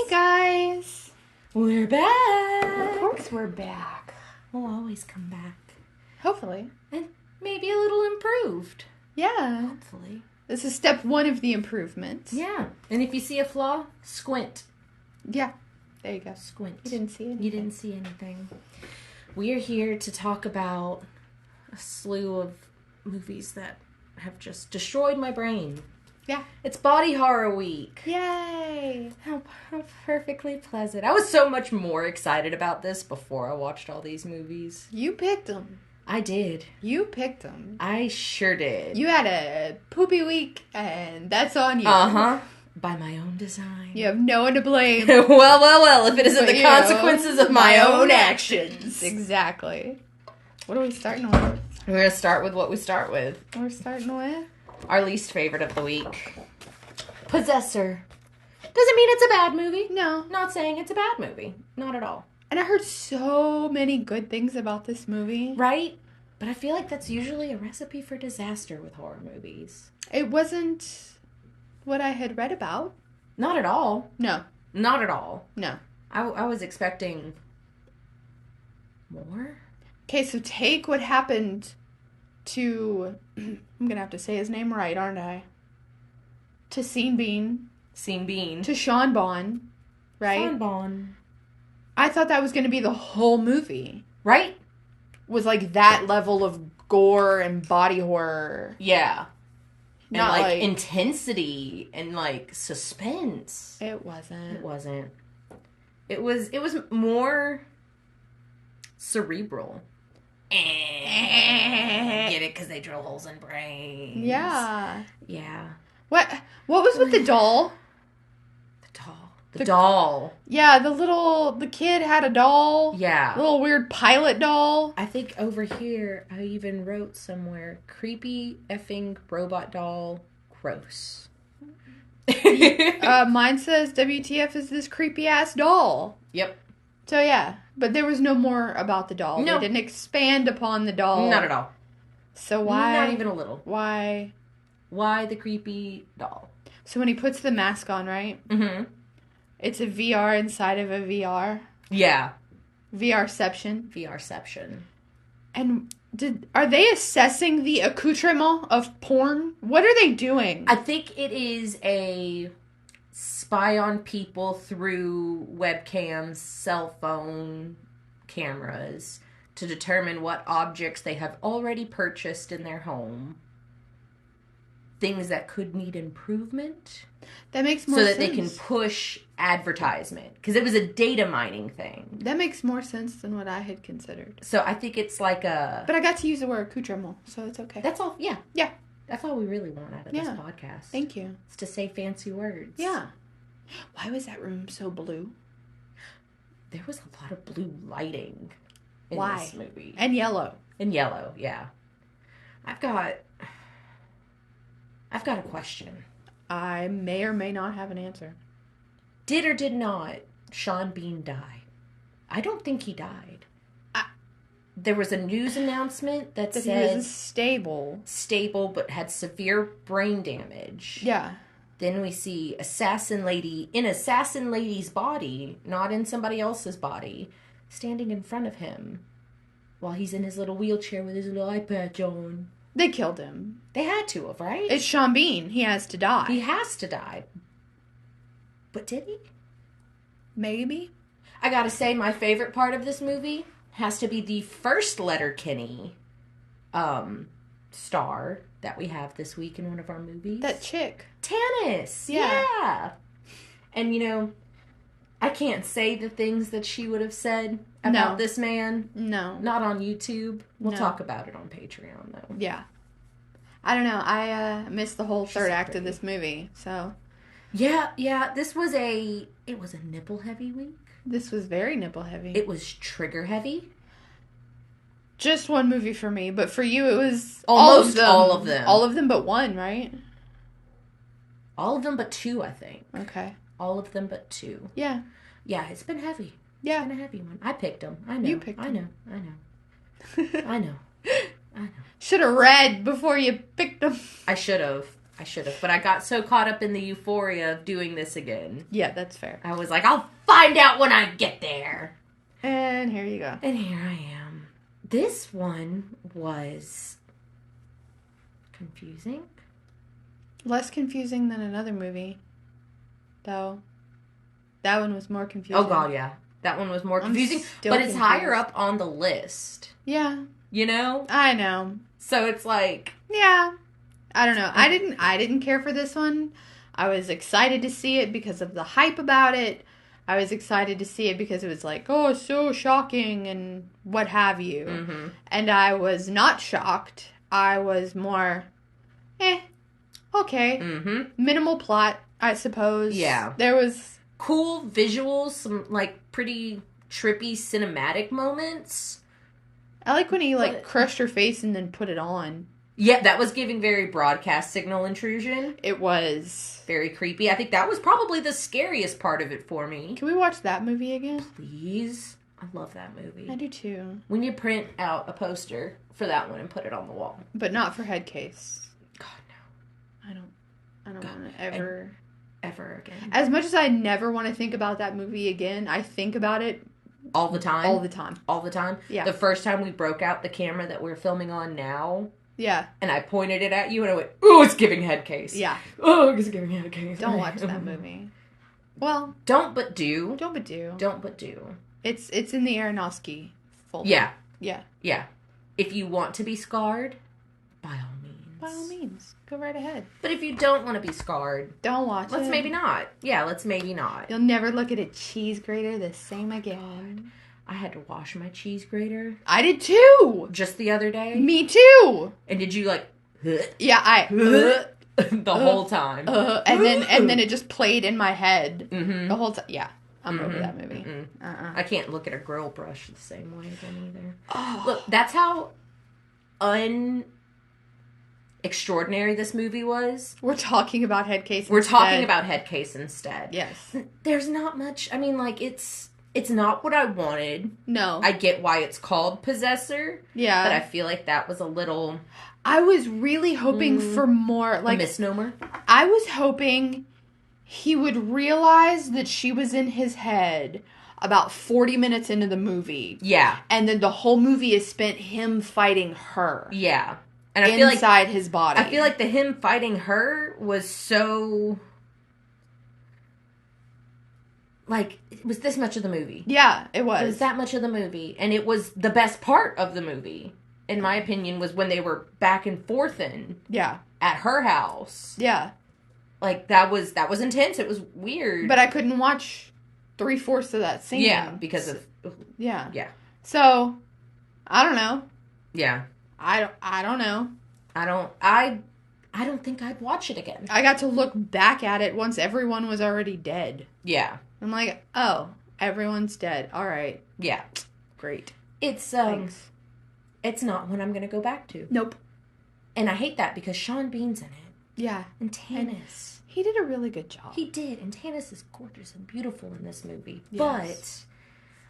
Hey guys! We're back! Of course we're back. We'll always come back. Hopefully. And maybe a little improved. Yeah. Hopefully. This is step one of the improvements. Yeah. And if you see a flaw, squint. Yeah. There you go. Squint. You didn't see anything. You didn't see anything. We are here to talk about a slew of movies that have just destroyed my brain. Yeah. It's Body Horror Week. Yay! How perfectly pleasant. I was so much more excited about this before I watched all these movies. You picked them. I did. You picked them. I sure did. You had a poopy week, and that's on you. Uh-huh. By my own design. You have no one to blame. well, if it isn't But the you. consequences of my own actions. Exactly. What are we starting with? We're going to start with what we start with. We're starting with? Our least favorite of the week. Possessor. Doesn't mean it's a bad movie. No. Not saying it's a bad movie. Not at all. And I heard so many good things about this movie. Right? But I feel like that's usually a recipe for disaster with horror movies. It wasn't what I had read about. Not at all. No. Not at all. No. I was expecting more. Okay, so take what happened to... I'm going to have to say his name right, aren't I? To Sean Bean. Sean Bean. To Sean Bon. Right? Sean Bon. I thought that was going to be the whole movie. Right? Was like that level of gore and body horror. Yeah. Not and like intensity and like suspense. It wasn't. It wasn't. It was more cerebral. Get it? Because they drill holes in brains. Yeah. Yeah. What was with the doll? The doll. Yeah, the kid had a doll. Yeah. A little weird pilot doll. I think over here, I even wrote somewhere, creepy effing robot doll, gross. Mine says WTF is this creepy ass doll. Yep. So yeah, but there was no more about the doll. No. They didn't expand upon the doll. Not at all. So why? Not even a little. Why? Why the creepy doll? So when he puts the mask on, right? Mm-hmm. It's a VR inside of a VR. Yeah. VRception. VRception. And are they assessing the accoutrement of porn? What are they doing? I think it is a spy on people through webcams, cell phone cameras to determine what objects they have already purchased in their home. Things that could need improvement. That makes more sense. sense. So that they can push advertisement. Because it was a data mining thing. That makes more sense than what I had considered. So I think it's like a... But I got to use the word accoutrement, so it's okay. That's all, yeah. Yeah. That's all we really want out of this podcast. Thank you. It's to say fancy words. Yeah. Why was that room so blue? There was a lot of blue lighting in this movie. And yellow. And yellow, yeah. I've got a question. I may or may not have an answer. Did or did not Sean Bean die? I don't think he died. There was a news announcement that said... he was stable. Stable, but had severe brain damage. Yeah. Then we see Assassin Lady in Assassin Lady's body, not in somebody else's body, standing in front of him while he's in his little wheelchair with his little eye patch on. They killed him. They had to have, right? It's Sean Bean. He has to die. He has to die. But did he? Maybe. I gotta say, my favorite part of this movie has to be the first Letterkenny star that we have this week in one of our movies. That chick. Tanis. Yeah. And, you know, I can't say the things that she would have said about this man. No. Not on YouTube. We'll talk about it on Patreon, though. Yeah. I don't know. I missed the whole third act of this movie, so... Yeah. This was it was a nipple-heavy week. This was very nipple-heavy. It was trigger-heavy. Just one movie for me, but for you it was almost all of them. All of them but one, right? All of them but two, I think. Okay. All of them but two. Yeah. Yeah, it's been heavy. Yeah. It's been a heavy one. I picked them. I know. You picked them. I know. Should have read before you picked them. I should have. I should have. But I got so caught up in the euphoria of doing this again. Yeah, that's fair. I was like, I'll find out when I get there. And here you go. And here I am. This one was confusing. Less confusing than another movie, though. That one was more confusing. Oh, God, yeah. That one was more confusing. still But it's confused. higher up on the list. Yeah, You know? I know. So it's like... Yeah. I don't know. I didn't care for this one. I was excited to see it because of the hype about it. I was excited to see it because it was like, oh, so shocking and what have you. Mm-hmm. And I was not shocked. I was more, okay. Mm-hmm. Minimal plot, I suppose. Yeah. There was... Cool visuals, some, like, pretty trippy cinematic moments. I like when he, like, But- crushed her face and then put it on. Yeah, that was giving very broadcast signal intrusion. It was... Very creepy. I think that was probably the scariest part of it for me. Can we watch that movie again? Please. I love that movie. I do too. We need to print out a poster for that one and put it on the wall. But not for head case. God, no. I don't God. want to ever... Ever again. As much as I never want to think about that movie again, I think about it All the time? all the time. All the time? Yeah. The first time we broke out the camera that we're filming on now, Yeah. and I pointed it at you, and I went, "Oh, it's giving head case." Yeah. Oh, it's giving head case. Don't watch that movie. Well, Don't but do. don't but do. Don't but do. It's in the Aronofsky folder. Yeah. Yeah. Yeah. If you want to be scarred, by all means. By all means, go right ahead. But if you don't want to be scarred, Don't watch it. let's maybe not. Yeah, let's maybe not. You'll never look at a cheese grater the same again. I had to wash my cheese grater I did too. just the other day. Me too. And did you like Yeah, I. the whole time? And then it just played in my head Mm-hmm. the whole time. Yeah, I'm over that movie. Mm-mm. I can't look at a grill brush the same way again either. Oh. Look, that's how extraordinary this movie was. We're talking about head case. We're talking instead. about head case instead. Yes. There's not much. I mean, like it's not what I wanted. No. I get why it's called Possessor, Yeah. but I feel like that was a little I was really hoping for more. a Like, misnomer. I was hoping he would realize that she was in his head about 40 minutes into the movie. Yeah, And then the whole movie is spent him fighting her yeah. And I feel like inside his body. the him fighting her was so like it was this much of the movie. Yeah, it It was was. that much of the movie, and it was the best part of the movie, in my opinion, was when they were back and forth Yeah. at her house. Yeah. Like that was intense. It was weird. But I couldn't watch 3/4 of that scene. yeah, because of Yeah. yeah. So, I don't know. Yeah. I don't know. I don't think I'd watch it again. I got to look back at it once everyone was already dead. Yeah. I'm like, oh, everyone's dead. All right. Yeah. Great. It's Thanks. it's not one I'm gonna go back to. Nope. And I hate that because Sean Bean's in it. Yeah. And Tanis. He did a really good job. He did, and Tanis is gorgeous and beautiful in this movie. Yes.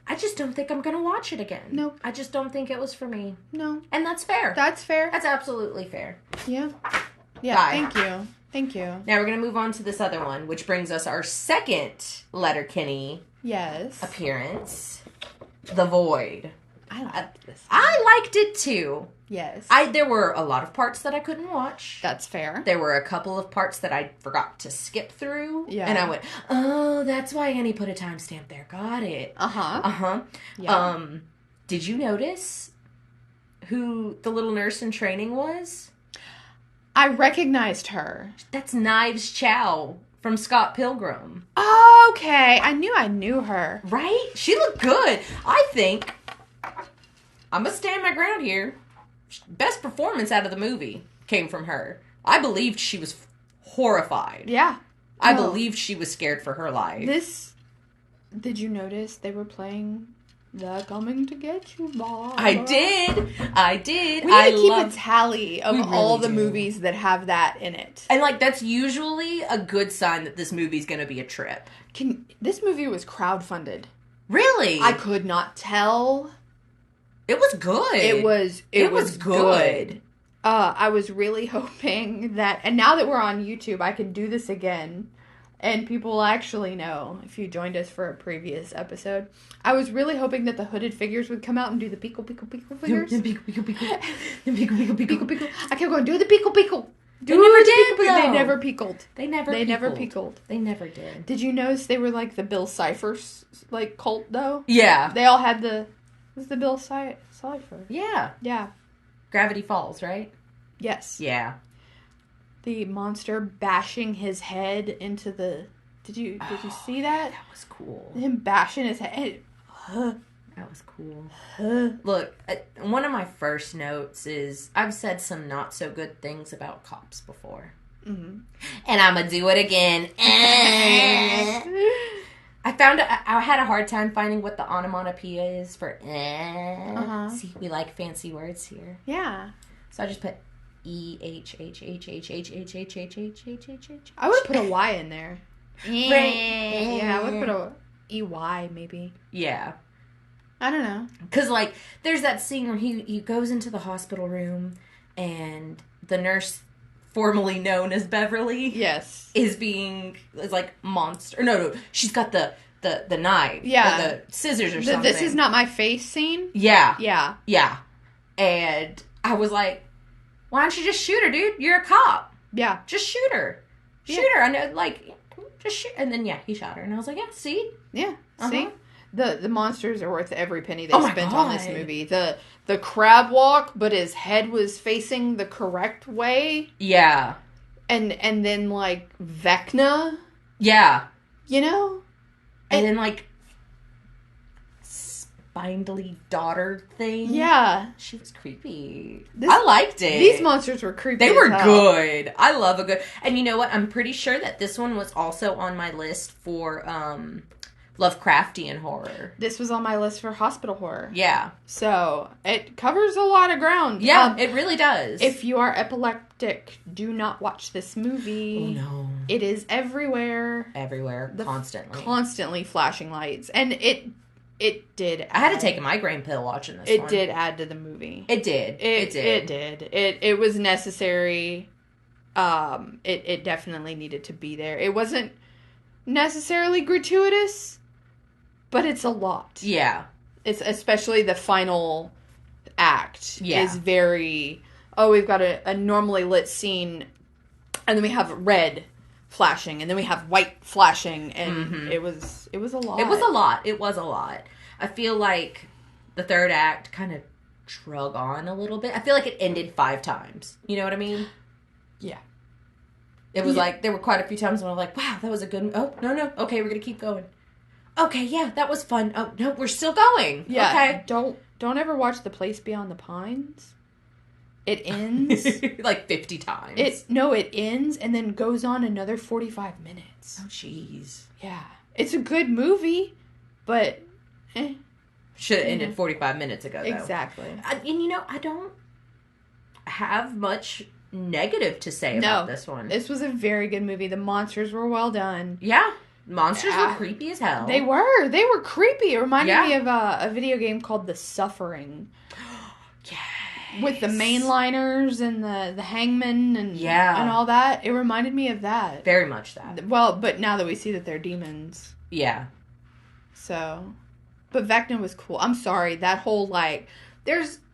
But I just don't think I'm gonna watch it again. Nope. I just don't think it was for me. No. And that's fair. That's fair. That's absolutely fair. Yeah. Yeah. Bye. Thank you. Thank you. Now we're gonna move on to this other one, which brings us our second Letterkenny Yes. appearance. The Void. I liked this. I liked it too. Yes. There were a lot of parts that I couldn't watch. That's fair. There were a couple of parts that I forgot to skip through. Yeah. And I went, oh, that's why Annie put a timestamp there. Got it. Uh-huh. Uh-huh. Yeah. Did you notice who the little nurse in training was? I recognized her. That's Knives Chow from Scott Pilgrim. Okay. I knew her. Right? She looked good. I think, I'm going to stand my ground here. Best performance out of the movie came from her. I believed she was horrified. Yeah. I No. believed she was scared for her life. Did you notice they were playing the Coming to Get You Bob? I did. We need to keep a tally of We all really the do. movies that have that in it. And, like, that's usually a good sign that this movie's going to be a trip. This movie was crowdfunded. Really? I could not tell. It was good. It was good. I was really hoping that, and now that we're on YouTube, I can do this again, and people will actually know if you joined us for a previous episode. I was really hoping that the hooded figures would come out and do the pico figures. Pico. I kept going, do the pico. They never did, They though. never pickled. They never pickled. They never did. Did you notice they were like the Bill Cipher like cult though? Yeah. They all had was the Bill Cipher? Yeah. Yeah. Gravity Falls, right? Yes. Yeah. The monster bashing his head into the. Did you see that? That was cool. Him bashing his head. That was cool. Look, one of my first notes is I've said some not so good things about cops before. Mm-hmm. And I'm going to do it again. I found I had a hard time finding what the onomatopoeia is for See, we like fancy words here. Yeah. So I just put E-H-H-H-H-H-H-H-H-H-H-H. I would put a Y in there. Right. Yeah, I would put a EY maybe. Yeah. I don't know. Because, like, there's that scene where he goes into the hospital room and the nurse, formerly known as Beverly, Yes. is like, monster. No, she's got the knife. Yeah. Or the scissors or something. This is not my face scene? Yeah. Yeah. Yeah. And I was like, why don't you just shoot her, dude? You're a cop. Yeah. Just shoot her. Shoot her. I know, like, just shoot. And then, yeah, he shot her. And I was like, yeah, see? Yeah. Uh-huh. See? The monsters are worth every penny they Oh my spent on this God. movie. The crab walk, but his head was facing the correct way. Yeah. And then, like, Vecna, Yeah. you know? And then, like, spindly daughter thing. Yeah. She was creepy. This- I liked it. These monsters were creepy. They as were hell. good. I love a good... And you know what? I'm pretty sure that this one was also on my list for Lovecraftian horror. This was on my list for hospital horror. Yeah. So, it covers a lot of ground. Yeah, it really does. If you are epileptic, do not watch this movie. Oh, no. It is everywhere. Everywhere. Constantly. Constantly flashing lights. And it did. I had to take a migraine pill watching this It one. did add to the movie. It did. It did. It was necessary. It definitely needed to be there. It wasn't necessarily gratuitous, but it's a lot. Yeah. It's especially the final act Yeah. is very. Oh, we've got a normally lit scene, and then we have red flashing, and then we have white flashing, and it was a lot. It was a lot. It was a lot. I feel like the third act kind of drug on a little bit. I feel like it ended 5 times. You know what I mean? Yeah. It was like, there were quite a few times when I was like, wow, that was a good... Oh, no. Okay, we're going to keep going. Okay, yeah, that was fun. Oh, no, we're still going. Yeah. Okay. Don't ever watch The Place Beyond the Pines. It ends. like 50 times. It ends and then goes on another 45 minutes. Oh, jeez. Yeah. It's a good movie, but Should have ended 45 minutes ago, though. Exactly. And you know, I don't have much negative to say about this one. This was a very good movie. The monsters were well done. Yeah. Monsters were creepy as hell. They were creepy. It reminded me of a video game called The Suffering. Yes. With the mainliners and the hangman and all that. It reminded me of that. Very much that. Well, but now that we see that they're demons. Yeah. So, but Vecna was cool. I'm sorry. That whole, like,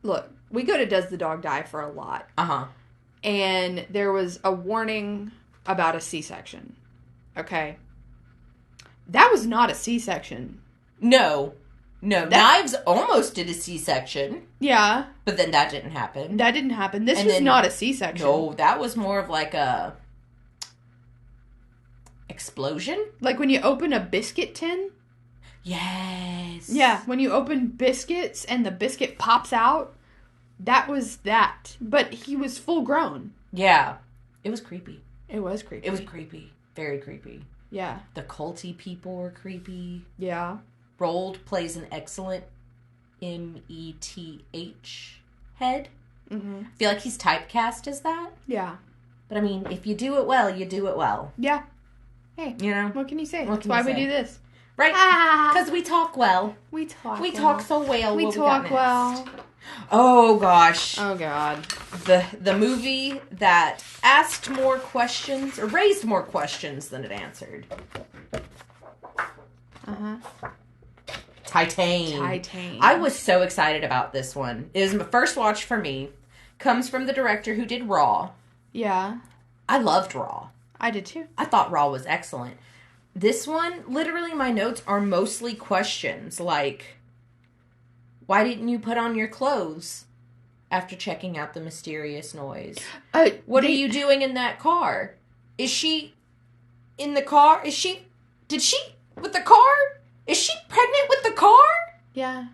look, we go to Does the Dog Die for a lot. Uh-huh. And there was a warning about a C-section. Okay? That was not a C-section. No. Knives almost did a C-section. Yeah. But then that didn't happen. That didn't happen. This was not a C-section. No, that was more of like a... explosion? Like when you open a biscuit tin? Yes. Yeah, when you open biscuits and the biscuit pops out, that was that. But he was full grown. Yeah. It was creepy. It was creepy. It was creepy. Very creepy. Yeah. The culty people were creepy. Yeah. Rold plays an excellent METH head. Mm-hmm. I feel like he's typecast as that. Yeah. But I mean, if you do it well, you do it well. Yeah. Hey. You know? What can you say? What That's can why you we say? do this. Right? Because we talk well. We talk We talk so well. We what talk got well. next. Oh gosh. Oh God. The movie that asked more questions or raised more questions than it answered. Titane. I was so excited about this one. It was my first watch for me. Comes from the director who did Raw. Yeah. I loved Raw. I did too. I thought Raw was excellent. This one, literally my notes are mostly questions like, why didn't you put on your clothes after checking out the mysterious noise? What are you doing in that car? Is she in the car? With the car? Is she pregnant with the car? Yeah.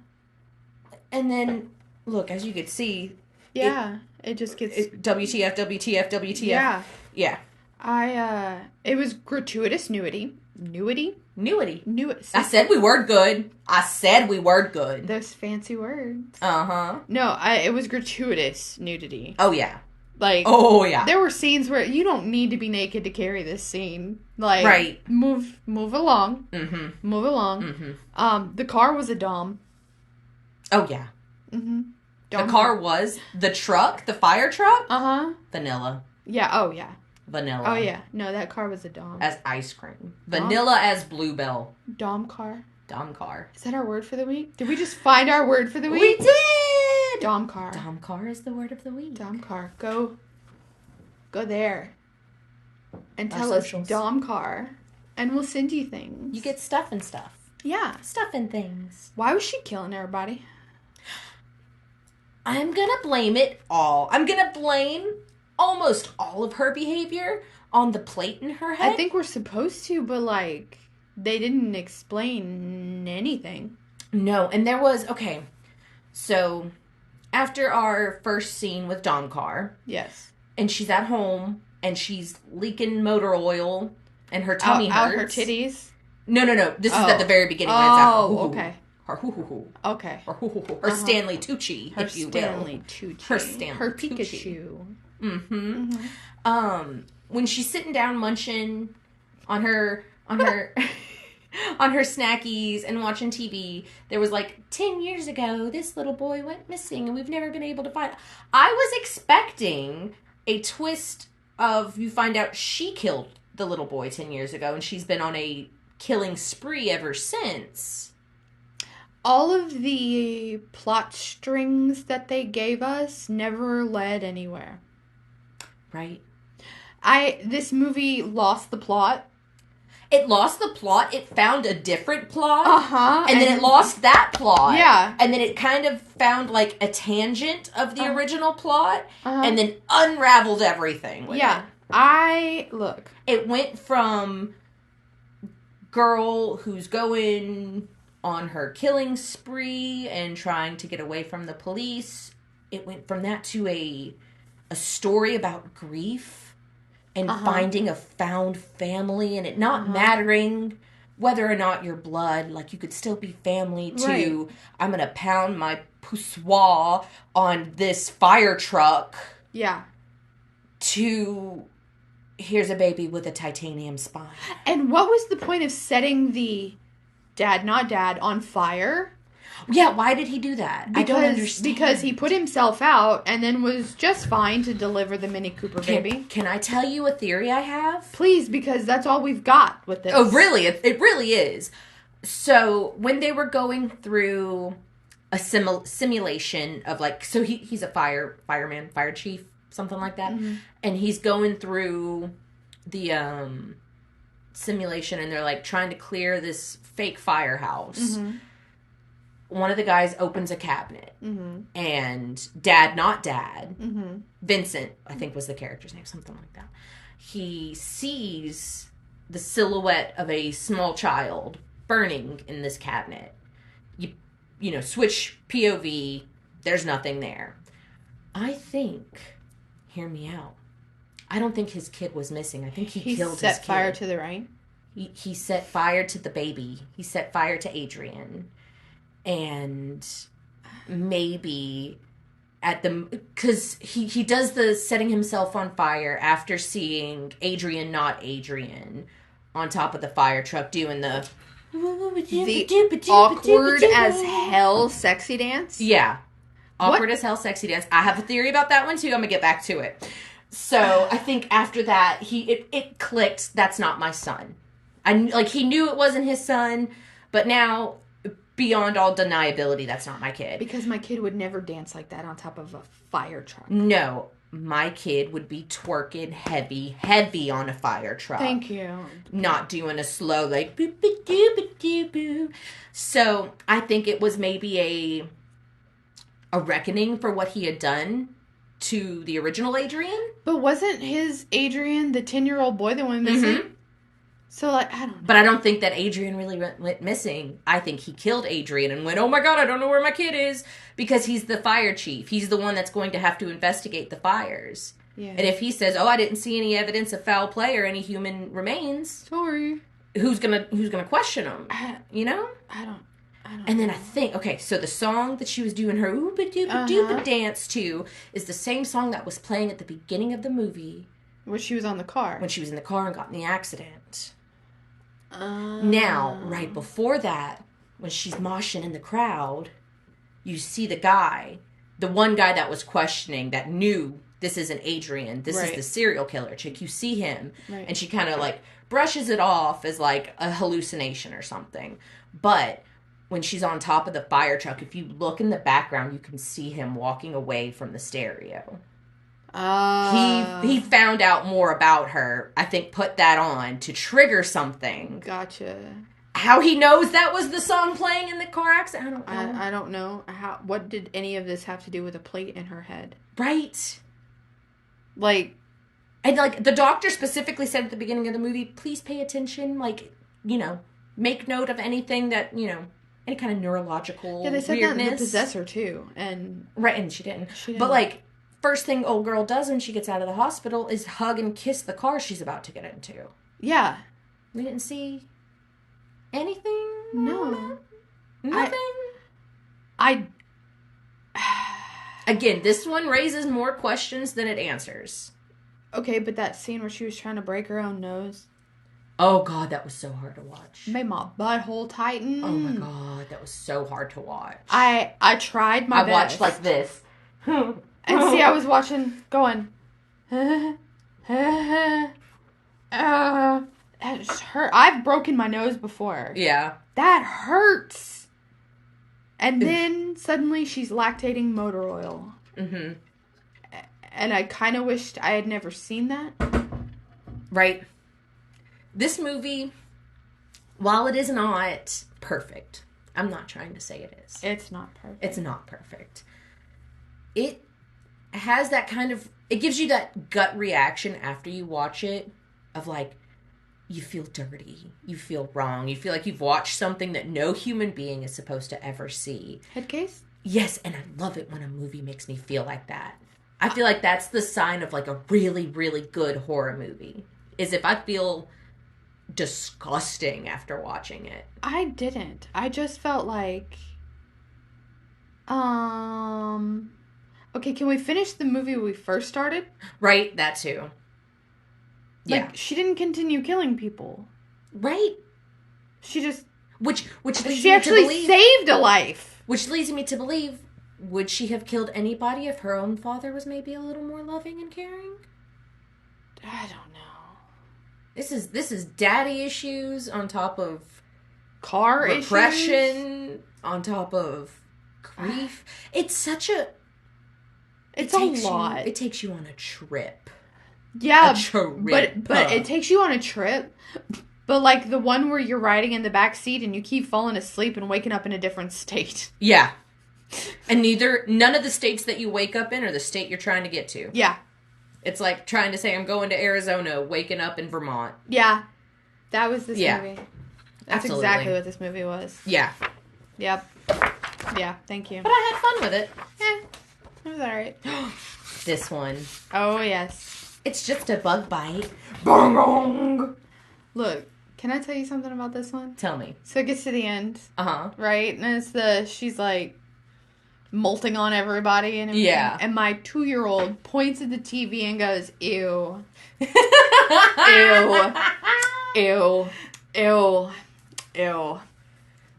And then, look, as you could see. Yeah. It just gets... WTF, WTF, WTF. Yeah. Yeah. It was gratuitous nudity. Nudity. I said we were good. Those fancy words. Uh-huh. No, it was gratuitous nudity. Oh, yeah. Like, oh yeah, there were scenes where you don't need to be naked to carry this scene. Like, right? Move along. Mm-hmm. Move along. Mm-hmm. The car was a Dom. Oh yeah. Mm-hmm. The car was the truck, the fire truck. Vanilla. Yeah. Oh yeah. Vanilla. Oh yeah. No, that car was a Dom. As ice cream. Vanilla as Bluebell. Dom car. Is that our word for the week? Did we just find our word for the week? We did! Dom car. Dom car is the word of the week. Dom car. Go there. And tell us Dom car. And we'll send you things. You get stuff and stuff. Yeah. Stuff and things. Why was she killing everybody? I'm gonna blame it all. I'm gonna blame almost all of her behavior on the plate in her head. I think we're supposed to, but like, they didn't explain anything. No, and there was, okay, so after our first scene with Domcar. Yes. And she's at home, and she's leaking motor oil, and her tummy hurts. Out her titties? No. This is at the very beginning when it's out. Oh, okay. Her hoo-hoo-hoo. Okay. Her Stanley Tucci, if you will. Her Pikachu. Mm-hmm. When she's sitting down munching on her on her snackies and watching TV, there was like, 10 years ago, this little boy went missing and we've never been able to find. I was expecting a twist of you find out she killed the little boy 10 years ago and she's been on a killing spree ever since. All of the plot strings that they gave us never led anywhere. Right. This movie lost the plot. It lost the plot. It found a different plot. And then it lost that plot. Yeah. And then it kind of found like a tangent of the original plot. And then unraveled everything with it. It went from girl who's going on her killing spree and trying to get away from the police. It went from that to a story about grief and finding a found family and it not mattering whether or not you're blood. Like, you could still be family to, right. I'm going to pound my poussoir on this fire truck. Yeah. To, here's a baby with a titanium spine. And what was the point of setting the dad, not dad, on fire? Yeah, why did he do that? I don't understand. Because he put himself out and then was just fine to deliver the Mini Cooper baby. Can I tell you a theory I have? Please, because that's all we've got with this. Oh, really? It really is. So, when they were going through a simulation of like, so he's a fireman, fire chief, something like that. Mm-hmm. And he's going through the simulation and they're like trying to clear this fake firehouse. Mm-hmm. One of the guys opens a cabinet and dad, not dad, Vincent, I think was the character's name, something like that. He sees the silhouette of a small child burning in this cabinet. You know, switch POV, there's nothing there. I think, hear me out, I don't think his kid was missing. I think he killed his kid. He set fire to the right? He set fire to the baby. He set fire to Adrian. And maybe because he does the setting himself on fire after seeing Adrian, not Adrian, on top of the fire truck doing the awkward as hell sexy dance. Yeah. Awkward as hell, sexy dance. I have a theory about that one too. I'm gonna get back to it. So I think after that, it clicked. That's not my son. He knew it wasn't his son, but now, beyond all deniability, that's not my kid. Because my kid would never dance like that on top of a fire truck. No, my kid would be twerking heavy on a fire truck. Thank you. Not doing a slow, like, boo, boo, doo, boo, doo, boo. So I think it was maybe a reckoning for what he had done to the original Adrian. But wasn't his Adrian the 10-year-old boy that went missing? Mm-hmm. So, I don't know. But I don't think that Adrian really went missing. I think he killed Adrian and went, oh my God, I don't know where my kid is. Because he's the fire chief. He's the one that's going to have to investigate the fires. Yeah. And if he says, oh, I didn't see any evidence of foul play or any human remains. Sorry. Who's gonna question him? You know? I don't And then know. I think, okay, so the song that she was doing her ooba-dooba-dooba dance to is the same song that was playing at the beginning of the movie. When she was on the car. When she was in the car and got in the accident. Now, right before that, when she's moshing in the crowd, you see the one guy that was questioning, that knew this isn't Adrian, this is the serial killer chick. You see him, and she kind of brushes it off as a hallucination or something. But when she's on top of the fire truck, if you look in the background, you can see him walking away from the stereo. He found out more about her. I think put that on to trigger something. Gotcha. How he knows that was the song playing in the car accident, I don't know. I don't know. What did any of this have to do with a plate in her head? Right. And the doctor specifically said at the beginning of the movie, please pay attention. Make note of anything that, any kind of neurological weirdness. Yeah, they said that in The Possessor too. And right, and she didn't. But first thing old girl does when she gets out of the hospital is hug and kiss the car she's about to get into. Yeah. We didn't see anything? No. Nothing? Again, this one raises more questions than it answers. Okay, but that scene where she was trying to break her own nose. Oh, God, that was so hard to watch. Made my butthole tighten. Oh, my God, that was so hard to watch. I tried my best. I watched like this. And see, I was watching, going, it just hurt. I've broken my nose before. Yeah. That hurts. And then suddenly she's lactating motor oil. Mm-hmm. And I kind of wished I had never seen that. Right. This movie, while it is not perfect, I'm not trying to say it is. It's not perfect. It's not perfect. It has that kind of, it gives you that gut reaction after you watch it of you feel dirty, you feel wrong, you feel like you've watched something that no human being is supposed to ever see. Head case? Yes, and I love it when a movie makes me feel like that. I feel like that's the sign of a really, really good horror movie, is if I feel disgusting after watching it. I didn't. I just felt okay, can we finish the movie we first started? Right, that too. Yeah. She didn't continue killing people. Right. She just... Which leads she me actually to believe, saved a life. Which leads me to believe, would she have killed anybody if her own father was maybe a little more loving and caring? I don't know. This is daddy issues on top of car repression, issues? On top of grief. It's such a... It's a lot. It takes you on a trip. Yeah, a trip. But it takes you on a trip. But the one where you're riding in the back seat and you keep falling asleep and waking up in a different state. Yeah. And none of the states that you wake up in are the state you're trying to get to. Yeah. It's like trying to say I'm going to Arizona, waking up in Vermont. Yeah. That was this movie. That's Absolutely. exactly what this movie was. Yeah. Yep. Yeah, thank you. But I had fun with it. It was alright. This one. Oh, yes. It's just a bug bite. Bong. Look, can I tell you something about this one? Tell me. So it gets to the end. Uh-huh. Right? And she's molting on everybody and everything. Yeah. And my 2-year-old points at the TV and goes, ew. Ew. Ew. Ew.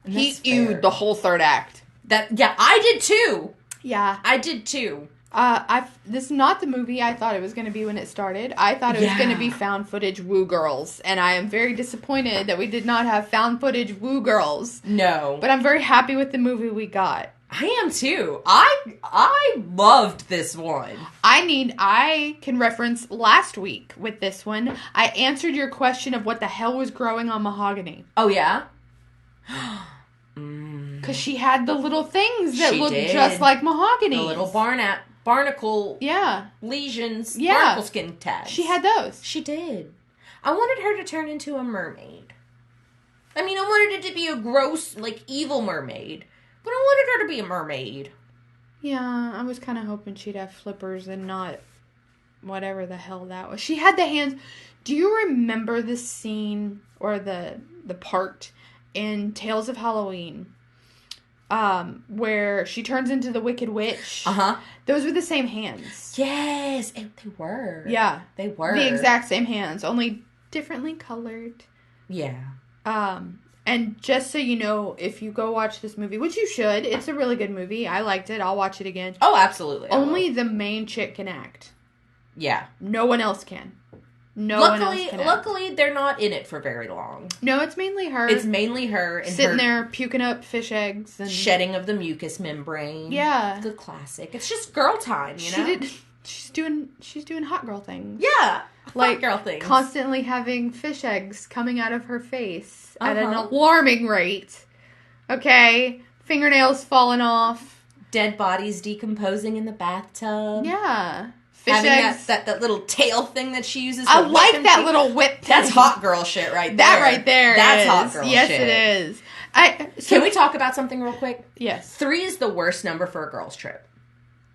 He ewed the whole third act. I did too. Yeah. I did too. This is not the movie I thought it was going to be when it started. I thought it was going to be found footage Woo Girls, and I am very disappointed that we did not have found footage Woo Girls. No. But I'm very happy with the movie we got. I am too. I loved this one. I can reference last week with this one. I answered your question of what the hell was growing on Mahogany. Oh, yeah? Because she had the little things that looked did. just like Mahogany. The little barnacle Yeah. lesions, Yeah. barnacle skin tags. She had those. She did. I wanted her to turn into a mermaid. I mean, I wanted it to be a gross, like, evil mermaid. But I wanted her to be a mermaid. Yeah, I was kind of hoping she'd have flippers and not whatever the hell that was. She had the hands. Do you remember the scene or the part in Tales of Halloween where she turns into the Wicked Witch? Uh-huh. Those were the same hands. Yes, they were. Yeah. They were. The exact same hands, only differently colored. Yeah. And just so you know, if you go watch this movie, which you should, it's a really good movie. I liked it. I'll watch it again. Oh, absolutely. Only the main chick can act. Yeah. No one else can. No one else can act. Luckily, they're not in it for very long. No, it's mainly her. It's mainly her and sitting her there puking up fish eggs and shedding of the mucus membrane. Yeah, the classic. It's just girl time, you know. She's doing hot girl things. Yeah, like hot girl things. Constantly having fish eggs coming out of her face at an alarming rate. Okay, fingernails falling off, dead bodies decomposing in the bathtub. Yeah. Fish having eggs. That little tail thing that she uses. I like that little whip thing. That's hot girl shit right there. That right there. That's hot girl yes, shit. Yes, it is. Can we talk about something real quick? Yes. 3 is the worst number for a girl's trip.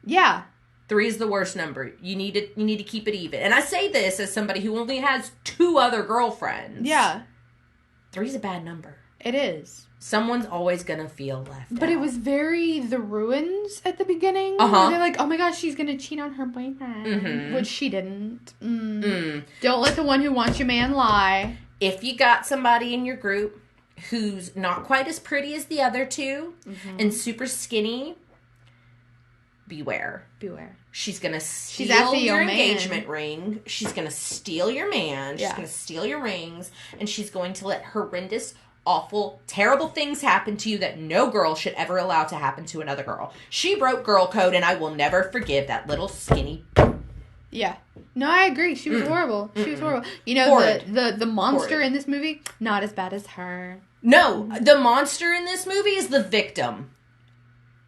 Yeah. 3 is the worst number. You need to keep it even. And I say this as somebody who only has 2 other girlfriends. Yeah. 3 is a bad number. It is. Someone's always gonna feel left But out. it was very The Ruins at the beginning. They're like, oh my gosh, she's gonna cheat on her boyfriend. Which she didn't. Don't let the one who wants your man lie. If you got somebody in your group who's not quite as pretty as the other 2 and super skinny, beware. She's gonna steal your engagement ring. She's gonna steal your man. She's gonna steal your rings. And she's going to let horrendous, awful, terrible things happen to you that no girl should ever allow to happen to another girl. She broke girl code, and I will never forgive that little skinny. Yeah. No, I agree. She was horrible. She was horrible. You know, the monster in this movie, not as bad as her. No, the monster in this movie is the victim.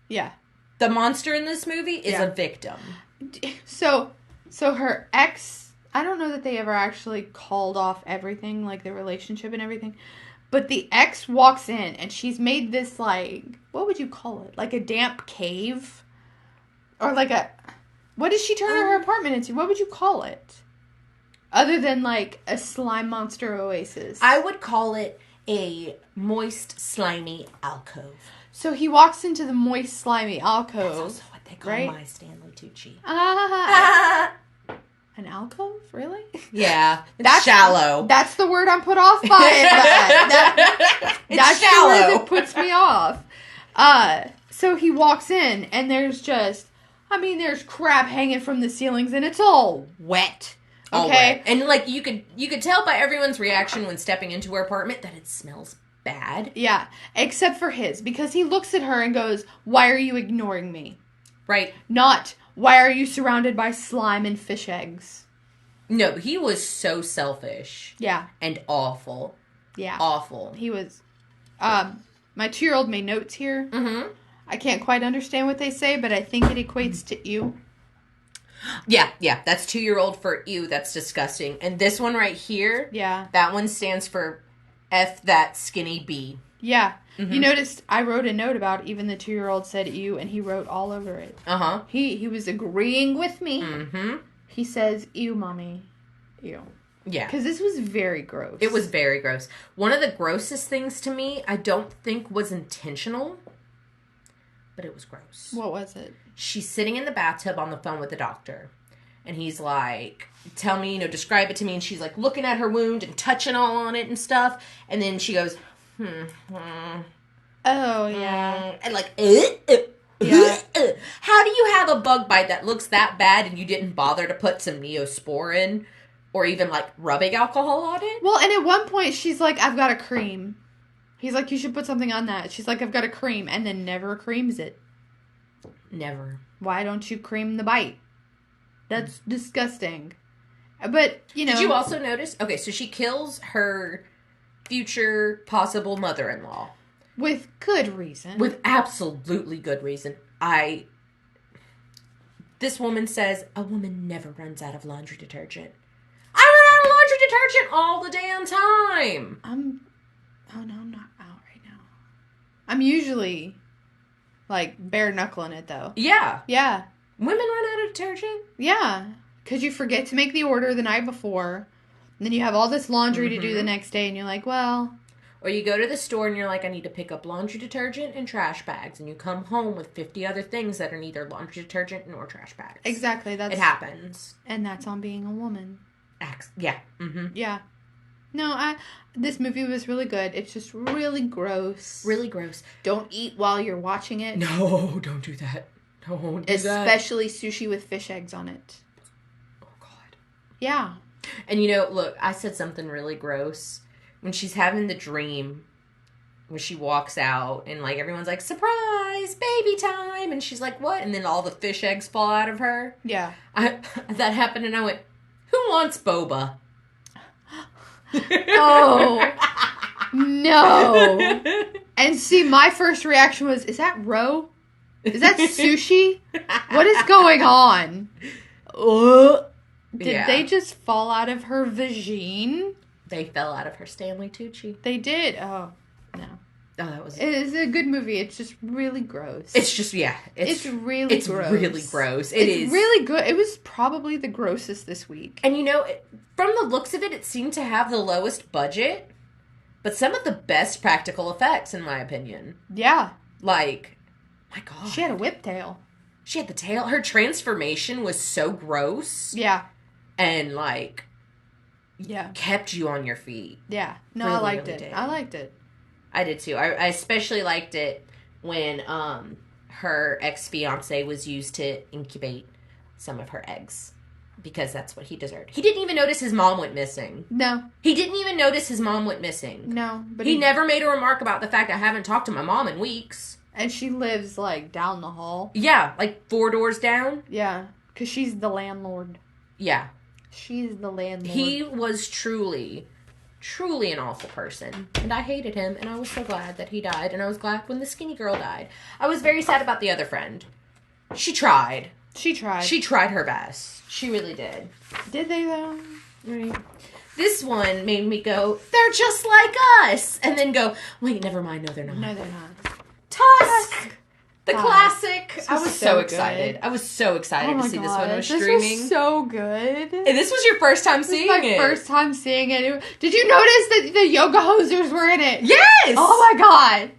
Yeah. The monster in this movie is a victim. So her ex, I don't know that they ever actually called off everything, like the relationship and everything. But the ex walks in, and she's made this, like, what would you call it? Like a damp cave? Or like a... What did she turn her apartment into? What would you call it? Other than, like, a slime monster oasis. I would call it a moist, slimy alcove. So he walks into the moist, slimy alcove. That's also what they call my Stanley Tucci. An alcove? Really? Yeah. That's shallow. That's the word I'm put off by it. That's shallow. The word that puts me off. So he walks in, and there's crap hanging from the ceilings, and it's all wet. Okay? And, like, you could tell by everyone's reaction when stepping into her apartment that it smells bad. Yeah. Except for his, because he looks at her and goes, "Why are you ignoring me?" Right. Not, "Why are you surrounded by slime and fish eggs?" No, he was so selfish. Yeah. And awful. Yeah. Awful. He was. My 2-year-old made notes here. Mm-hmm. I can't quite understand what they say, but I think it equates to ew. Yeah. That's 2-year-old for ew. That's disgusting. And this one right here. Yeah. That one stands for F that skinny B. Yeah. Mm-hmm. You noticed I wrote a note about even the 2-year-old said ew, and he wrote all over it. Uh-huh. He was agreeing with me. Mm-hmm. He says, "Ew, mommy. Ew." Yeah. Because this was very gross. It was very gross. One of the grossest things to me, I don't think was intentional, but it was gross. What was it? She's sitting in the bathtub on the phone with the doctor. And he's like, "Tell me, describe it to me." And she's like looking at her wound and touching all on it and stuff. And then she goes, Oh, yeah. And like, Yeah. How do you have a bug bite that looks that bad and you didn't bother to put some Neosporin or even like rubbing alcohol on it? Well, and at one point she's like, I've got a cream. He's like, you should put something on that. She's like, I've got a cream, and then never creams it. Never. Why don't you cream the bite? That's disgusting. But, you know. Did you also notice? Okay, so she kills her future possible mother-in-law. With good reason. With absolutely good reason. This woman says, a woman never runs out of laundry detergent. I run out of laundry detergent all the damn time. Oh no, I'm not out right now. I'm usually, like, bare knuckling it, though. Yeah. Yeah. Women run out of detergent? Yeah. Because you forget to make the order the night before. And then you have all this laundry to do the next day, and you're like, well. Or you go to the store and you're like, I need to pick up laundry detergent and trash bags. And you come home with 50 other things that are neither laundry detergent nor trash bags. Exactly. It happens. And that's on being a woman. Yeah. Mm-hmm. Yeah. No, this movie was really good. It's just really gross. Really gross. Don't eat while you're watching it. No, don't do that. Don't do that. Especially sushi with fish eggs on it. Oh, God. Yeah. And, you know, look, I said something really gross. When she's having the dream, when she walks out, and, like, everyone's like, surprise, baby time! And she's like, what? And then all the fish eggs fall out of her. Yeah. That happened, and I went, who wants boba? Oh. No. And see, my first reaction was, is that roe? Is that sushi? What is going on? Did they just fall out of her vagine? They fell out of her Stanley Tucci. They did? Oh, no. Oh, that was... It is a good movie. It's just really gross. It's just, yeah. It's really gross. It's really gross. It's really good. It was probably the grossest this week. And, you know, from the looks of it, it seemed to have the lowest budget, but some of the best practical effects, in my opinion. Yeah. Like, my God. She had a whip tail. She had the tail. Her transformation was so gross. Yeah. And, like... Yeah. Kept you on your feet. Yeah. No, really, I liked really it. did. I liked it. I did too. I especially liked it when her ex-fiance was used to incubate some of her eggs. Because that's what he deserved. He didn't even notice his mom went missing. No. He didn't even notice his mom went missing. No. But he never made a remark about the fact I haven't talked to my mom in weeks. And she lives, like, down the hall. Yeah, like 4 doors down. Yeah. Because she's the landlord. Yeah. She's the landlord. He was truly an awful person. And I hated him, and I was so glad that he died. And I was glad when the skinny girl died. I was very sad about the other friend. She tried. She tried. She tried her best. She really did. Did they, though? Right. This one made me go, they're just like us! And then go, wait, never mind, no, they're not. No, they're not. Tusk! The God. classic. I was so so excited. good. I was so excited to see this one was This streaming. was so good. And this was your first time seeing This was my first time seeing it. Did you notice that the yoga hosers were in it? Yes! Oh my God.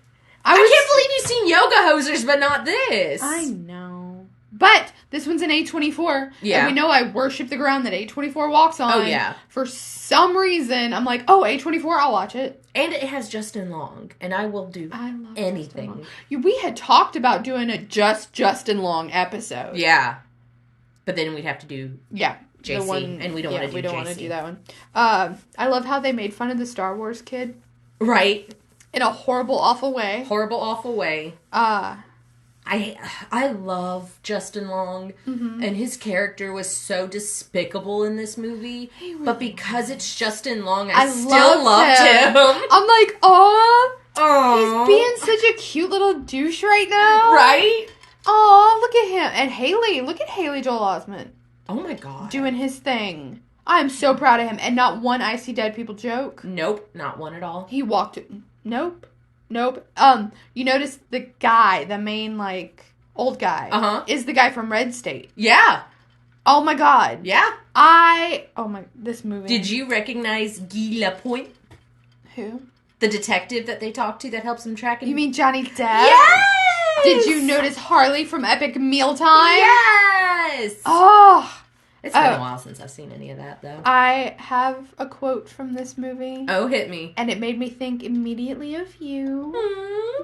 I can't believe you've seen yoga hosers, but not this. I know. But this one's an A24. Yeah. And we know I worship the ground that A24 walks on. Oh, yeah. For some reason, I'm like, oh, A24, I'll watch it. And it has Justin Long, and I will do anything. We had talked about doing a just Justin Long episode. Yeah. But then we'd have to do JC, and we don't want to do JC. We don't want to do that one. I love how they made fun of the Star Wars kid. Right. In a horrible, awful way. Horrible, awful way. I love Justin Long, and his character was so despicable in this movie. But because it's Justin Long, I still loved him. I'm like, oh, he's being such a cute little douche right now. Right? Oh, look at him. And Haley, look at Haley Joel Osment. Oh my God. Doing his thing. I'm so proud of him. And not one I See Dead People joke. Nope, not one at all. He walked it. Nope. You notice the guy, the main, like, old guy, is the guy from Red State. Yeah. Oh my God. Yeah. This movie. Did you recognize Guy Lapointe? Who? The detective that they talked to that helps them track him? You mean Johnny Depp? Yes! Did you notice Harley from Epic Mealtime? Yes! Oh! It's been a while since I've seen any of that, though. I have a quote from this movie. Oh, hit me. And it made me think immediately of you.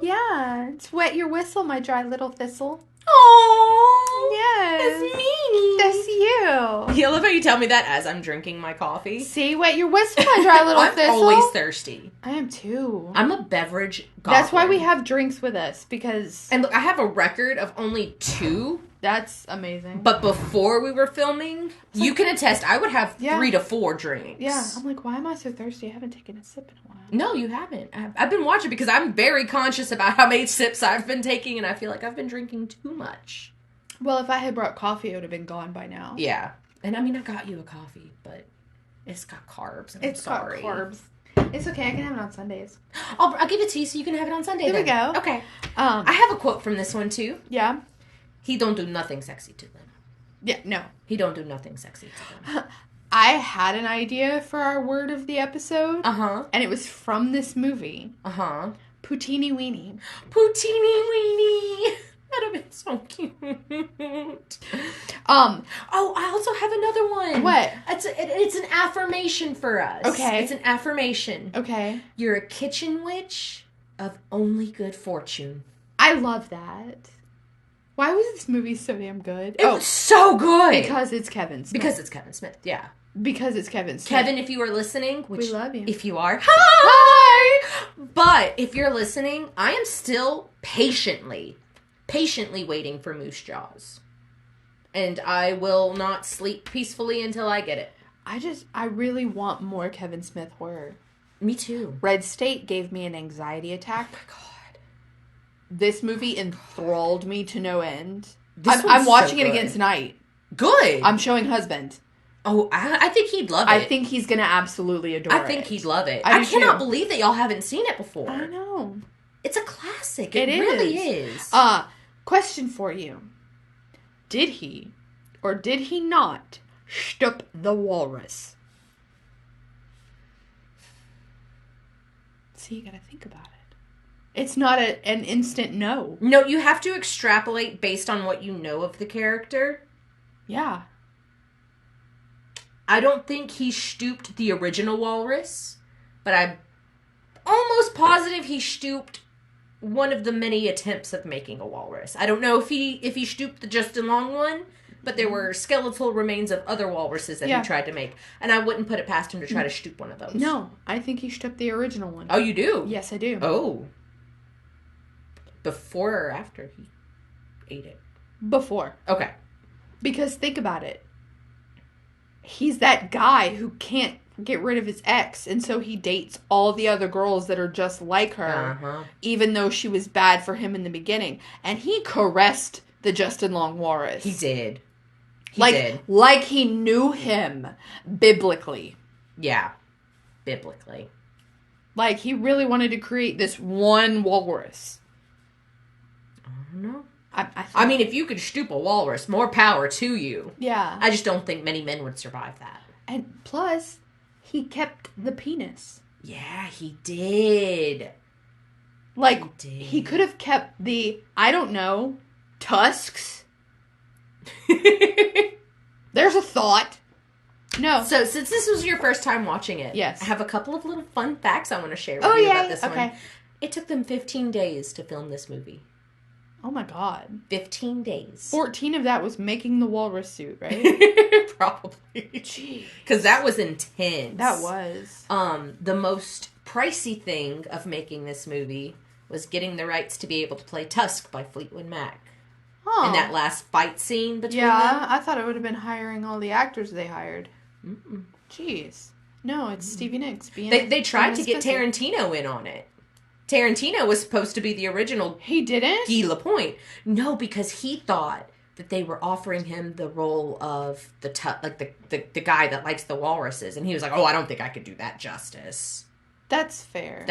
Yeah, it's wet your whistle, my dry little thistle. Oh, Yes. that's me. That's you. I love how you tell me that as I'm drinking my coffee. See, wet your whistle, my dry little I'm thistle. always thirsty. I am too. I'm a beverage goblin. That's why we have drinks with us, because... And look, I have a record of only 2. That's amazing. But before we were filming, you can attest, I would have 3 to 4 drinks. Yeah, I'm like, why am I so thirsty? I haven't taken a sip in a while. No, you haven't. I've been watching because I'm very conscious about how many sips I've been taking, and I feel like I've been drinking too much. Well, if I had brought coffee, it would have been gone by now. Yeah. And I mean, I got you a coffee, but it's got carbs, and I'm sorry. It's got carbs. It's okay, I can have it on Sundays. I'll give it to you so you can have it on Sunday. There we then. go. Okay. I have a quote from this one, too. Yeah? He don't do nothing sexy to them. Yeah, no. He don't do nothing sexy to them. I had an idea for our word of the episode. Uh-huh. And it was from this movie. Uh-huh. Poutini weenie. Poutini weenie. That'd have been so cute. Oh, I also have another one. What? It's an affirmation for us. Okay. It's an affirmation. Okay. You're a kitchen witch of only good fortune. I love that. Why was this movie so damn good? It was so good. Because it's Kevin Smith. Because it's Kevin Smith, yeah. Because it's Kevin Smith. Kevin, if you are listening, which we love you. If you are, hi! But if you're listening, I am still patiently waiting for Moose Jaws. And I will not sleep peacefully until I get it. I really want more Kevin Smith horror. Me too. Red State gave me an anxiety attack. Oh my God. This movie enthralled me to no end. This I'm one's watching so it good. again tonight. Good. I'm showing husband. Oh, I think he'd love it. I think he's going to absolutely adore it. I think he'd love it. I I do cannot too. believe that y'all haven't seen it before. I know. It's a classic. It It really is. Question for you. Did he or did he not shtup the walrus? See, you gotta think about it. It's not an instant no. No, you have to extrapolate based on what you know of the character. Yeah. I don't think he stooped the original walrus, but I'm almost positive he stooped one of the many attempts of making a walrus. I don't know if he stooped the Justin Long one, but there were skeletal remains of other walruses that he tried to make, and I wouldn't put it past him to try to stoop one of those. No, I think he shtupped the original one. Oh, you do? Yes, I do. Oh. Before or after he ate it? Before. Okay. Because think about it. He's that guy who can't get rid of his ex, and so he dates all the other girls that are just like her, even though she was bad for him in the beginning. And he caressed the Justin Long walrus. He did. Like he knew him biblically. Yeah. Biblically. Like he really wanted to create this one walrus. I don't know. I mean, if you could stoop a walrus, more power to you. Yeah. I just don't think many men would survive that. And plus, he kept the penis. Yeah, he did. Like, he could have kept the, I don't know, tusks. There's a thought. No. So, since this was your first time watching it, yes, I have a couple of little fun facts I want to share with you about this one. It took them 15 days to film this movie. Oh my God. 15 days. 14 of that was making the walrus suit, right? Probably. Jeez. Because that was intense. That was. The most pricey thing of making this movie was getting the rights to be able to play Tusk by Fleetwood Mac. Oh. And that last fight scene between them. I thought it would have been hiring all the actors they hired. Mm-mm. Jeez. No, it's Stevie Nicks. They tried to get Tarantino in on it. Tarantino was supposed to be the original. He didn't? Guy Lapointe. No, because he thought that they were offering him the role of the guy that likes the walruses, and he was like, "Oh, I don't think I could do that justice." That's fair.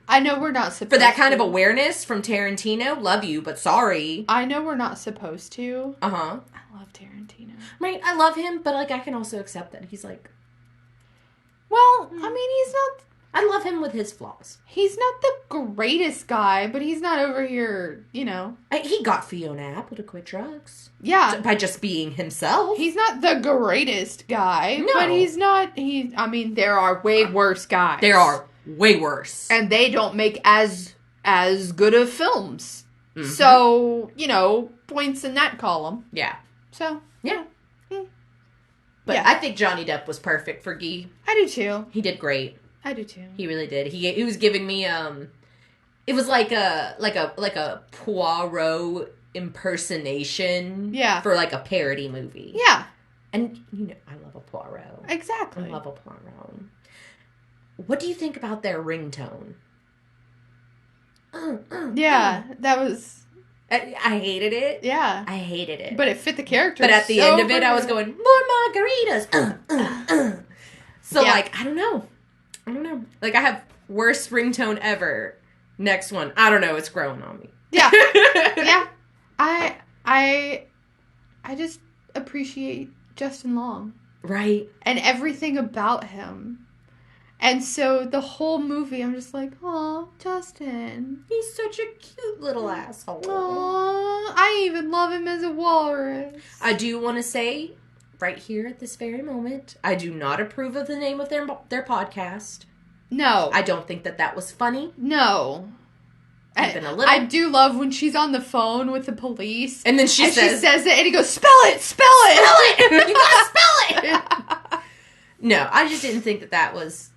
I know we're not supposed for that kind of awareness from Tarantino. Love you, but sorry. I know we're not supposed to. I love Tarantino. Right, I love him, but like I can also accept that he's like. Well, I mean, he's not. I love him with his flaws. He's not the greatest guy, but he's not over here, you know. He got Fiona Apple to quit drugs. Yeah. By just being himself. He's not the greatest guy, no. But he's not, I mean, there are way worse guys. There are way worse. And they don't make as as good of films. Mhm. So, points in that column. Yeah. So, Yeah. But Yeah. I think Johnny Depp was perfect for Guy. I do too. He did great. I do too. He really did. He was giving me it was like a Poirot impersonation. Yeah. For like a parody movie. Yeah, And I love a Poirot. exactly. I love a Poirot. What do you think about their ringtone? Yeah, that was, I hated it. yeah. I hated it. But it fit the character. But at the so end of it, I was perfect. going, more margaritas. So, Yeah. I don't know. Like, I have worst ringtone ever. Next one. I don't know. It's growing on me. Yeah. Yeah. I just appreciate Justin Long Right? and everything about him. And so the whole movie, I'm just like, oh, Justin. He's such a cute little asshole. Oh, I even love him as a walrus. I do want to say, right here at this very moment, I do not approve of the name of their podcast. No. I don't think that was funny. No. Even a little. I do love when she's on the phone with the police. And then she says it, and he goes, spell it! Spell it! You gotta spell it! No, I just didn't think that was...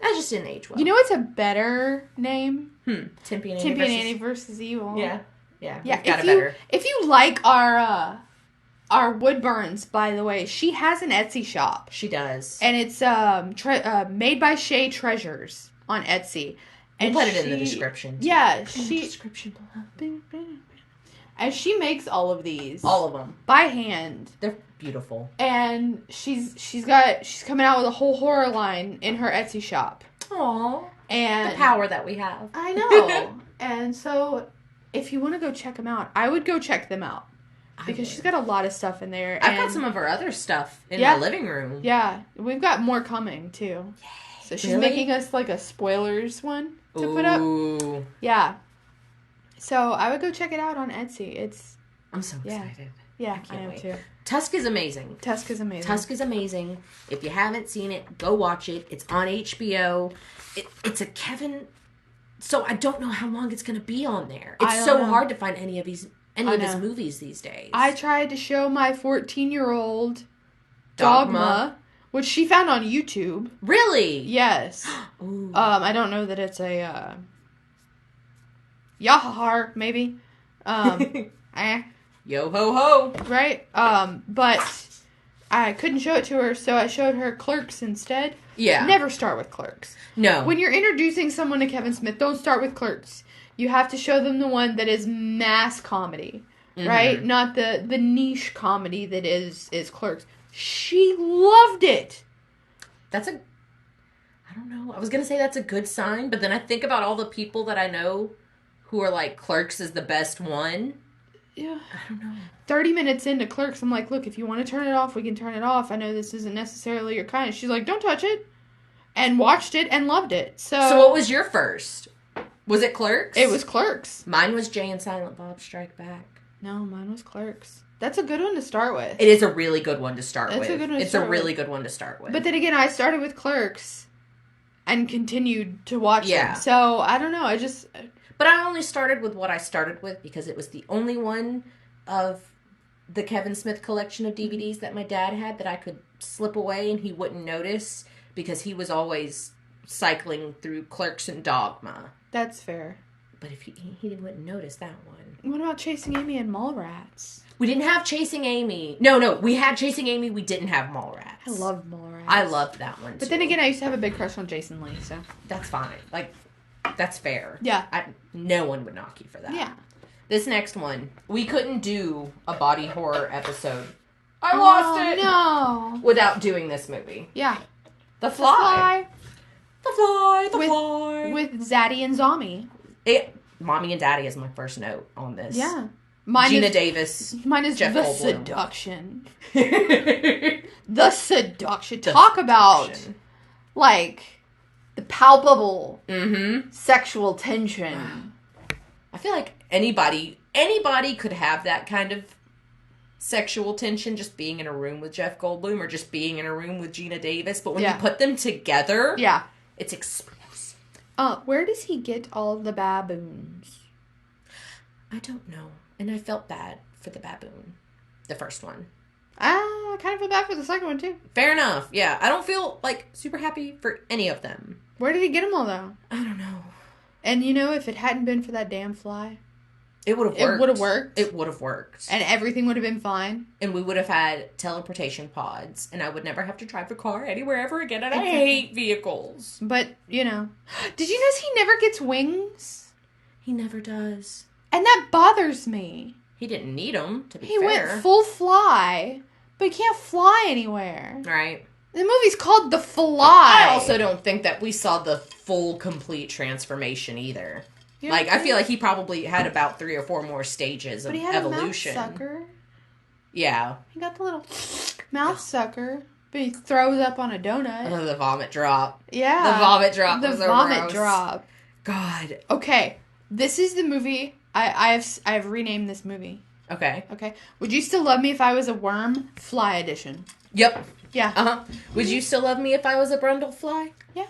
I just didn't age well. You know what's a better name? Timpy and Timpy and Annie versus Evil. Yeah. Yeah. We've got it better. If you like our Woodburns, by the way, she has an Etsy shop. She does. And it's made by Shay Treasures on Etsy. We'll put it in the description. Yeah, In the description below. And she makes all of these. All of them. By hand. They're beautiful. And she's coming out with a whole horror line in her Etsy shop. Aww. And The power that we have. I know. And so if you want to go check them out, I would go check them out. Because she's got a lot of stuff in there. I've got some of her other stuff in Yeah. my living room. Yeah. We've got more coming, too. So she's Really? making us like a spoilers one to put up. Ooh. Yeah. So I would go check it out on Etsy. I'm so Yeah. excited. Yeah, I can't am wait. too. Tusk is amazing. Tusk is amazing. Tusk is amazing. If you haven't seen it, go watch it. It's on HBO. It's a Kevin... So I don't know how long it's going to be on there. I It's don't so know. hard to find any of his know. movies these days. I tried to show my 14-year-old Dogma, which she found on YouTube. Really? Yes. Ooh. I don't know that it's a Yahahar, maybe. Yo ho ho. Right? But I couldn't show it to her, so I showed her Clerks instead. Yeah. Never start with Clerks. No. When you're introducing someone to Kevin Smith, don't start with Clerks. You have to show them the one that is mass comedy, right? Not the niche comedy that is Clerks. She loved it. I don't know. I was going to say that's a good sign, but then I think about all the people that I know who are like, Clerks is the best one. Yeah. I don't know. 30 minutes into Clerks, I'm like, look, if you want to turn it off, we can turn it off. I know this isn't necessarily your kind. She's like, don't touch it. And watched it and loved it. So what was your first? Was it Clerks? It was Clerks. Mine was Jay and Silent Bob Strike Back. No, mine was Clerks. That's a good one to start with. It is a really good one to start It's with. a good one to It's start a really good one to start with. But then again, I started with Clerks and continued to watch Yeah. them. So, I don't know. But I only started with what I started with because it was the only one of the Kevin Smith collection of DVDs that my dad had that I could slip away and he wouldn't notice because he was always cycling through Clerks and Dogma. That's fair. But if he wouldn't notice that one. What about Chasing Amy and Mallrats? We didn't have Chasing Amy. No, we had Chasing Amy. We didn't have Mallrats. I love Mallrats. I loved that one, too. But then again, I used to have a big crush on Jason Lee, so. That's fine. Like, that's fair. Yeah. No one would knock you for that. Yeah. This next one, we couldn't do a body horror episode. I lost it! No. Without doing this movie. Yeah. The Fly. The Fly. The With- Fly. With Zaddy and Zombie. Mommy and Daddy is my first note on this. Yeah. Gina Davis. Mine is Jeff The Goldblum. Seduction. The The Seduction. Talk about, like, the palpable sexual tension. I feel like anybody could have that kind of sexual tension just being in a room with Jeff Goldblum or just being in a room with Gina Davis. But when you put them together, Yeah. it's explosive. Where does he get all the baboons? I don't know. And I felt bad for the baboon. The first one. I kind of feel bad for the second one, too. Fair enough. Yeah. I don't feel, super happy for any of them. Where did he get them all, though? I don't know. And, if it hadn't been for that damn fly... It would have worked. It would have worked. It would have worked. And everything would have been fine. And we would have had teleportation pods. And I would never have to drive a car anywhere ever again. And I hate vehicles. But, did you notice he never gets wings? He never does. And that bothers me. He didn't need them, to be fair. He went full fly, but he can't fly anywhere. Right. The movie's called The Fly. I also don't think that we saw the full, complete transformation either. I feel like he probably had about 3 or 4 more stages of evolution. A mouth sucker. Yeah. He got the little mouth sucker, but he throws up on a donut. Oh, the vomit drop. Yeah. The vomit drop The was so vomit gross. drop. God. Okay. This is the movie. I have renamed this movie. Okay. Okay. Would you still love me if I was a worm? Fly edition. Yep. Yeah. Uh-huh. Would you still love me if I was a brundlefly? Yeah.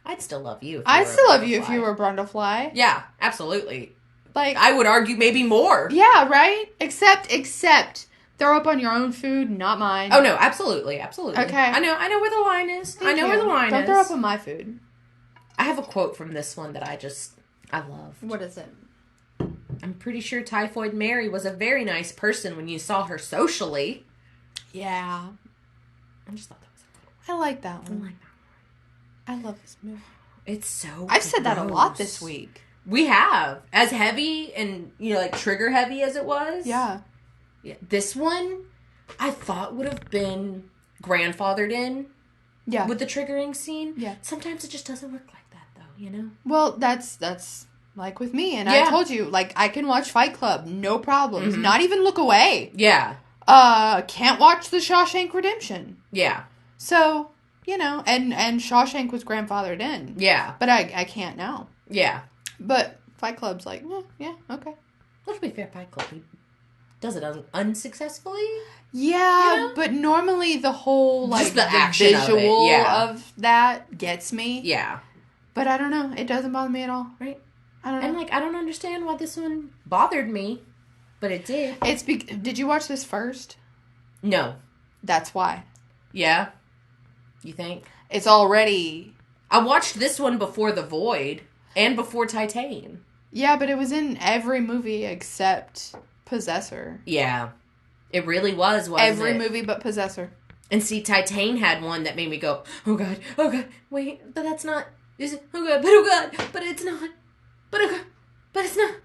I'd still love you. I'd still love you if you were a brundlefly. Yeah, absolutely. I would argue maybe more. Yeah, right? Except throw up on your own food, not mine. Oh no, absolutely. Okay. I know where the line is. Thank you. Where the line is. Don't throw up on my food. I have a quote from this one that I love. What is it? I'm pretty sure Typhoid Mary was a very nice person when you saw her socially. Yeah. I just thought that was I like that one. I like that one. I love this movie. It's so I've said that a lot this week. We have. As heavy and, trigger heavy as it was. Yeah. This one, I thought would have been grandfathered in. Yeah. With the triggering scene. Yeah. Sometimes it just doesn't work like that, though, Well, that's like with me. And I told you, I can watch Fight Club. No problems. Mm-hmm. Not even look away. Yeah. Can't watch The Shawshank Redemption. Yeah. So... and Shawshank was grandfathered in. Yeah. But I can't now. Yeah. But Fight Club's like, yeah, okay. Let's be fair, Fight Club does it unsuccessfully. Yeah, but normally the whole, just the action visual of that gets me. Yeah. But I don't know. It doesn't bother me at all. Right. I don't know. And, I don't understand why this one bothered me, but it did. Did you watch this first? No. That's why. Yeah. You think? It's already... I watched this one before The Void and before Titane. Yeah, but it was in every movie except Possessor. Yeah. It really was, wasn't every movie but Possessor. And see, Titane had one that made me go, oh God, wait, but that's not... Is it? Oh God, but it's not. But oh God, but it's not.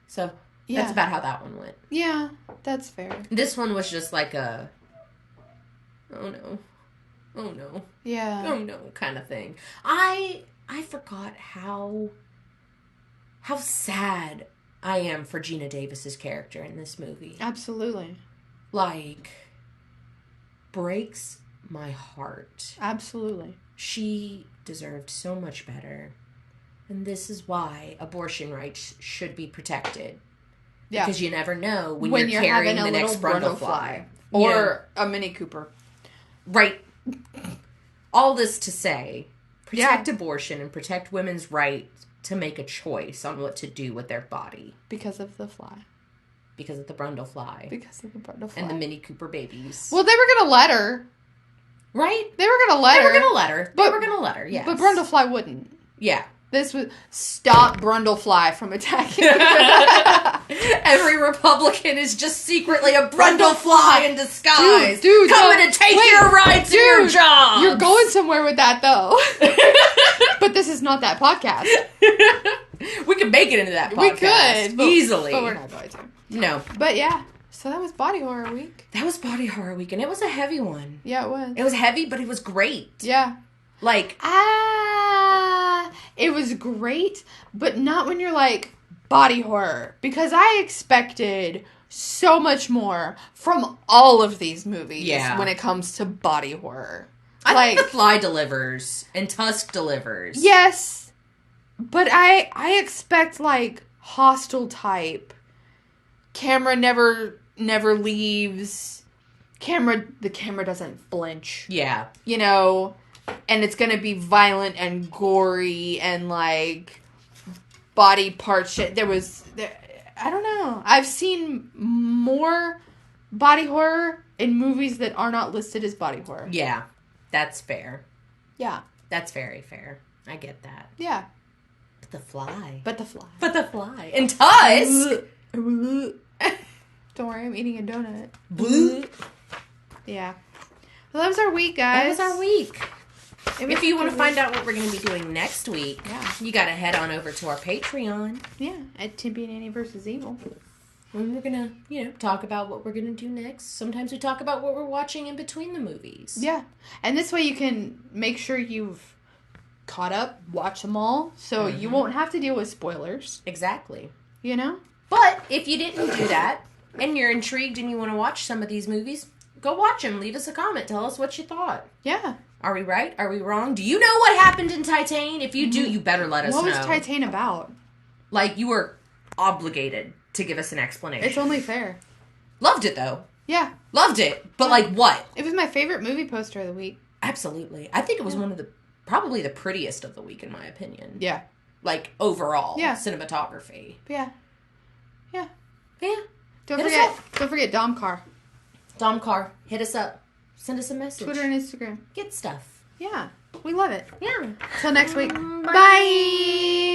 So, that's about how that one went. Yeah, that's fair. This one was just like a... Oh no, yeah, oh no, kind of thing. I forgot how sad I am for Gina Davis's character in this movie. Absolutely. Breaks my heart. Absolutely. She deserved so much better. And this is why abortion rights should be protected. Yeah. Because you never know when you're carrying the next brundlefly. Or a Mini Cooper. Right. All this to say, protect abortion and protect women's right to make a choice on what to do with their body. Because of the fly. Because of the brundlefly. Because of the brundlefly. And the Mini Cooper babies. Well, they were going to let her. Right? They were going to let her. Yes. But brundlefly wouldn't. Yeah. This would stop brundlefly from attacking. Every Republican is just secretly a brundlefly in disguise. Dude, coming to take your rights and your jobs. You're going somewhere with that, though. But this is not that podcast. We could make it into that podcast. We could. Easily. But we're not going to. No. But yeah. So that was Body Horror Week. That was Body Horror Week, and it was a heavy one. Yeah, it was. It was heavy, but it was great. Yeah. It was great, but not when you're body horror. Because I expected so much more from all of these movies when it comes to body horror. I think The Fly delivers, and Tusk delivers. Yes, but I expect, Hostel type. Camera never leaves. The camera doesn't flinch. Yeah. and it's gonna be violent and gory and like body part shit. I don't know. I've seen more body horror in movies that are not listed as body horror. Yeah, that's fair. Yeah. That's very fair. I get that. Yeah. But the fly. But the fly. But the fly. And Tusk! Don't worry, I'm eating a donut. Blue. Yeah. Well, that was our week, guys. That was our week. If you want to find out what we're going to be doing next week, you got to head on over to our Patreon. Yeah, at Timpy and Annie vs. Evil. And we're going to, talk about what we're going to do next. Sometimes we talk about what we're watching in between the movies. Yeah. And this way you can make sure you've caught up, watch them all, so you won't have to deal with spoilers. Exactly. You know? But if you didn't do that, and you're intrigued and you want to watch some of these movies, go watch them. Leave us a comment. Tell us what you thought. Yeah. Are we right? Are we wrong? Do you know what happened in Titane? If you do, you better let us know. What was Titane about? Like, you were obligated to give us an explanation. It's only fair. Loved it, though. Yeah. Loved it. But, like, what? It was my favorite movie poster of the week. Absolutely. I think it was one of probably the prettiest of the week, in my opinion. Yeah. Like, overall. Yeah. Cinematography. Yeah. Yeah. Yeah. Don't forget Dom Car. Dom Car, hit us up. Send us a message. Twitter and Instagram. Get stuff. Yeah. We love it. Yeah. Till next week. Bye. Bye.